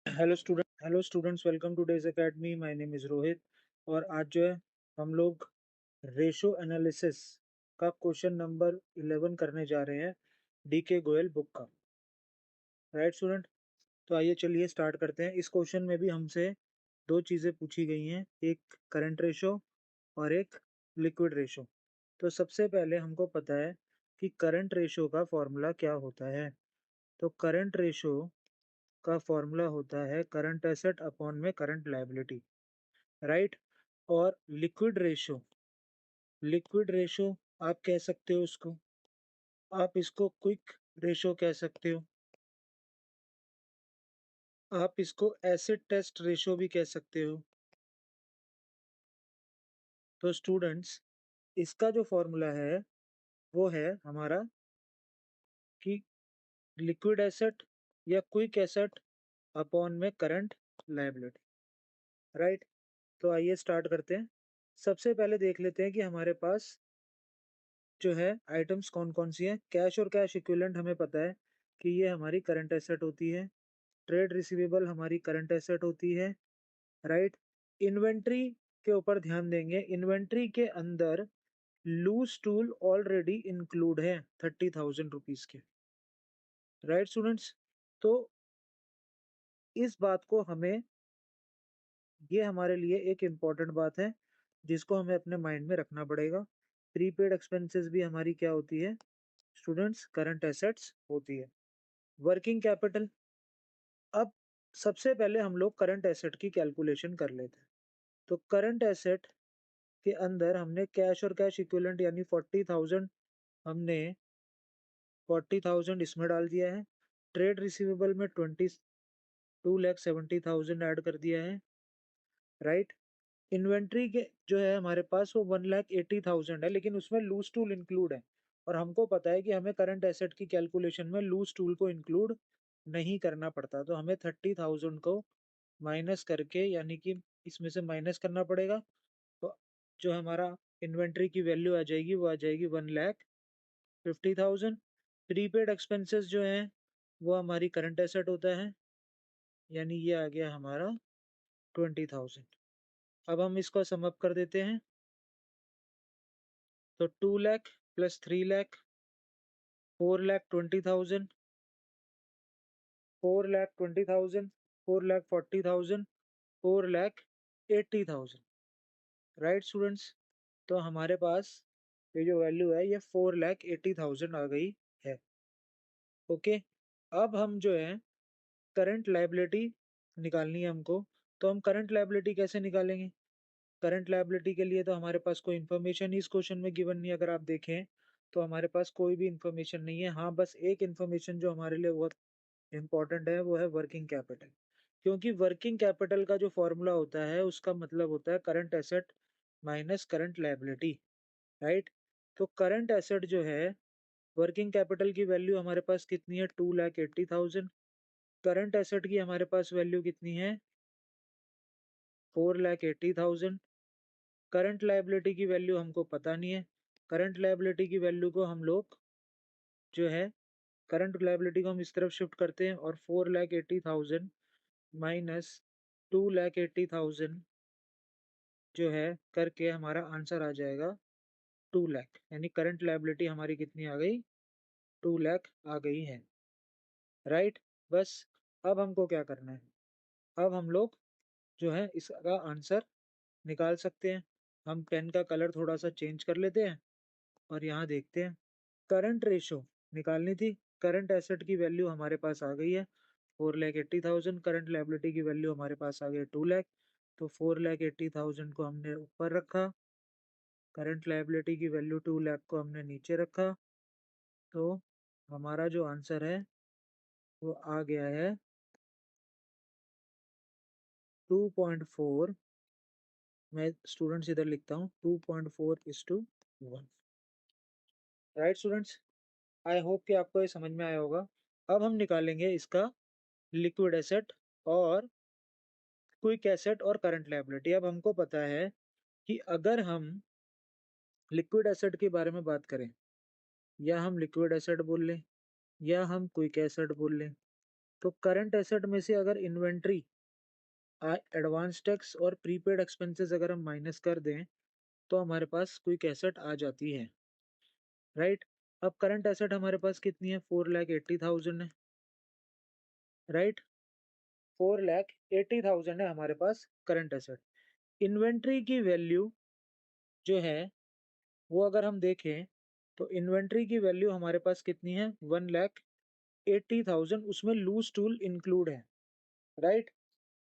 Hello students, welcome two days academy. My name is Rohit. और आज जो है हम लोग रेशो एनालिसिस का क्वेश्चन नंबर 11 करने जा रहे हैं, डी के गोयल बुक का। राइट स्टूडेंट, तो आइए चलिए स्टार्ट करते हैं। इस क्वेश्चन में भी हमसे दो चीज़ें पूछी गई हैं, एक करंट रेशो और एक लिक्विड रेशो। तो सबसे पहले हमको पता है कि करंट रेशो का फॉर्मूला क्या होता है। तो करंट रेशो का फॉर्मूला होता है करंट एसेट अपॉन में करंट लायबिलिटी, राइट। और लिक्विड रेशो आप कह सकते हो उसको, आप इसको क्विक रेशो कह सकते हो, आप इसको एसिड टेस्ट रेशो भी कह सकते हो। तो स्टूडेंट्स, इसका जो फॉर्मूला है वो है हमारा कि लिक्विड एसेट या क्विक एसेट अपॉन में करंट लायबिलिटी, राइट। तो आइए स्टार्ट करते हैं। सबसे पहले देख लेते हैं कि हमारे पास जो है आइटम्स कौन कौन सी हैं। कैश और कैश इक्विवेलेंट हमें पता है कि ये हमारी करंट एसेट होती है। ट्रेड रिसीवेबल हमारी करंट एसेट होती है, राइट। इन्वेंट्री के ऊपर ध्यान देंगे, इन्वेंट्री के अंदर लूज टूल ऑलरेडी इंक्लूड है 30,000 रुपीज के, राइट स्टूडेंट्स। तो इस बात को हमें, ये हमारे लिए एक इम्पॉर्टेंट बात है जिसको हमें अपने माइंड में रखना पड़ेगा। प्रीपेड एक्सपेंसेस भी हमारी क्या होती है स्टूडेंट्स, करंट एसेट्स होती है। वर्किंग कैपिटल, अब सबसे पहले हम लोग करंट एसेट की कैलकुलेशन कर लेते हैं। तो करंट एसेट के अंदर हमने कैश और कैश इक्विवेलेंट यानी 40,000, हमने 40,000 इसमें डाल दिया है। ट्रेड रिसीवेबल में 22,70,000 ऐड कर दिया है, राइट। इन्वेंट्री के जो है हमारे पास वो 1,80,000 है, लेकिन उसमें लूज टूल इंक्लूड है। और हमको पता है कि हमें करंट एसेट की कैलकुलेशन में लूज टूल को इंक्लूड नहीं करना पड़ता, तो हमें 30,000 को माइनस करके, यानी कि इसमें से माइनस करना पड़ेगा। तो जो हमारा इन्वेंट्री की वैल्यू आ जाएगी वो आ जाएगी 1,50,000। प्रीपेड एक्सपेंसेस जो है वो हमारी करंट एसेट होता है, यानी ये आ गया हमारा 20,000। अब हम इसको सम अप कर देते हैं। तो 2 lakh plus 3 lakh, 4,20,000, 4,20,000, 4,40,000, 4,80,000, right students. तो हमारे पास ये जो वैल्यू है ये 4,80,000 आ गई है, ओके। अब हम जो है करंट लायबिलिटी निकालनी है हमको। तो हम करंट लायबिलिटी कैसे निकालेंगे? करंट लायबिलिटी के लिए तो हमारे पास कोई इन्फॉर्मेशन इस क्वेश्चन में गिवन नहीं है। अगर आप देखें तो हमारे पास कोई भी इन्फॉर्मेशन नहीं है। हाँ, बस एक इन्फॉर्मेशन जो हमारे लिए बहुत इंपॉर्टेंट है वो है वर्किंग कैपिटल। क्योंकि वर्किंग कैपिटल का जो फॉर्मूला होता है उसका मतलब होता है current asset minus current liability, right. तो करंट एसेट जो है, वर्किंग कैपिटल की वैल्यू हमारे पास कितनी है, 2,80,000। करंट एसेट की हमारे पास वैल्यू कितनी है, 4,80,000। करंट लायबिलिटी की वैल्यू हमको पता नहीं है। करंट लायबिलिटी की वैल्यू को हम लोग जो है, करंट लायबिलिटी को हम इस तरफ शिफ्ट करते हैं और 4,80,000 माइनस 2,80,000 जो है करके हमारा आंसर आ जाएगा 2 लाख। यानी करंट लायबिलिटी हमारी कितनी आ गई, 2 लाख आ गई है, राइट। बस अब हमको क्या करना है, अब हम लोग जो है इसका आंसर निकाल सकते हैं। हम पेन का कलर थोड़ा सा चेंज कर लेते हैं और यहाँ देखते हैं। करंट रेशो निकालनी थी। करंट एसेट की वैल्यू हमारे पास आ गई है 4,80,000। करंट लायबिलिटी की वैल्यू हमारे पास आ गई 2 लाख। तो 4,80,000 को हमने ऊपर रखा, करंट लायबिलिटी की वैल्यू 2 लाख को हमने नीचे रखा। तो हमारा जो आंसर है वो आ गया है 2.4। मैं स्टूडेंट्स इधर लिखता हूँ 2.4:1, राइट स्टूडेंट्स। आई होप कि आपको ये समझ में आया होगा। अब हम निकालेंगे इसका लिक्विड एसेट और क्विक एसेट और करंट लायबिलिटी। अब हमको पता है कि अगर हम लिक्विड एसेट के बारे में बात करें, या हम लिक्विड एसेट बोल लें या हम क्विक एसेट बोल लें, तो करंट एसेट में से अगर इन्वेंट्री, एडवांस टैक्स और प्रीपेड एक्सपेंसेस अगर हम माइनस कर दें तो हमारे पास क्विक एसेट आ जाती है, राइट। अब करंट एसेट हमारे पास कितनी है, 4,80,000 है, राइट। 4,80,000 है हमारे पास करंट एसेट। इन्वेंट्री की वैल्यू जो है वो अगर हम देखें तो इन्वेंट्री की वैल्यू हमारे पास कितनी है, 1,80,000, उसमें लूज टूल इंक्लूड है, राइट।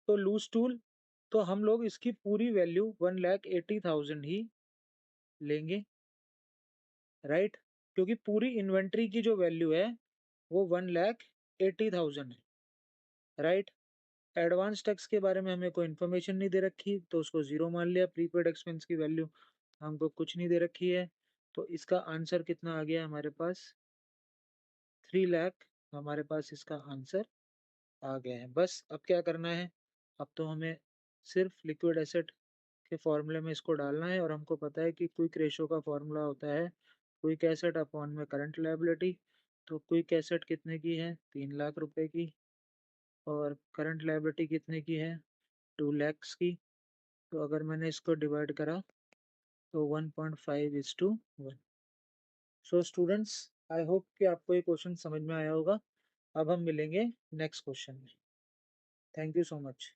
तो लूज टूल, तो हम लोग इसकी पूरी वैल्यू 1,80,000 ही लेंगे, राइट, क्योंकि पूरी इन्वेंट्री की जो वैल्यू है वो 1,80,000 है, राइट। एडवांस टैक्स के बारे में हमें कोई इन्फॉर्मेशन नहीं दे रखी तो उसको जीरो मान लिया। प्रीपेड एक्सपेंस की वैल्यू हमको कुछ नहीं दे रखी है, तो इसका आंसर कितना आ गया हमारे पास, 3 लाख हमारे पास इसका आंसर आ गया है। बस अब क्या करना है, अब तो हमें सिर्फ लिक्विड एसेट के फॉर्मूले में इसको डालना है, और हमको पता है कि क्विक रेशो का फॉर्मूला होता है क्विक एसेट अपॉन में करंट लायबिलिटी। तो क्विक एसेट कितने की है, 3 लाख रुपए की, और करंट लायबिलिटी कितने की है, 2 लैक्स की। तो अगर मैंने इसको डिवाइड करा तो 1.5:1। सो स्टूडेंट्स, आई होप कि आपको ये क्वेश्चन समझ में आया होगा। अब हम मिलेंगे नेक्स्ट क्वेश्चन में। Thank you so much.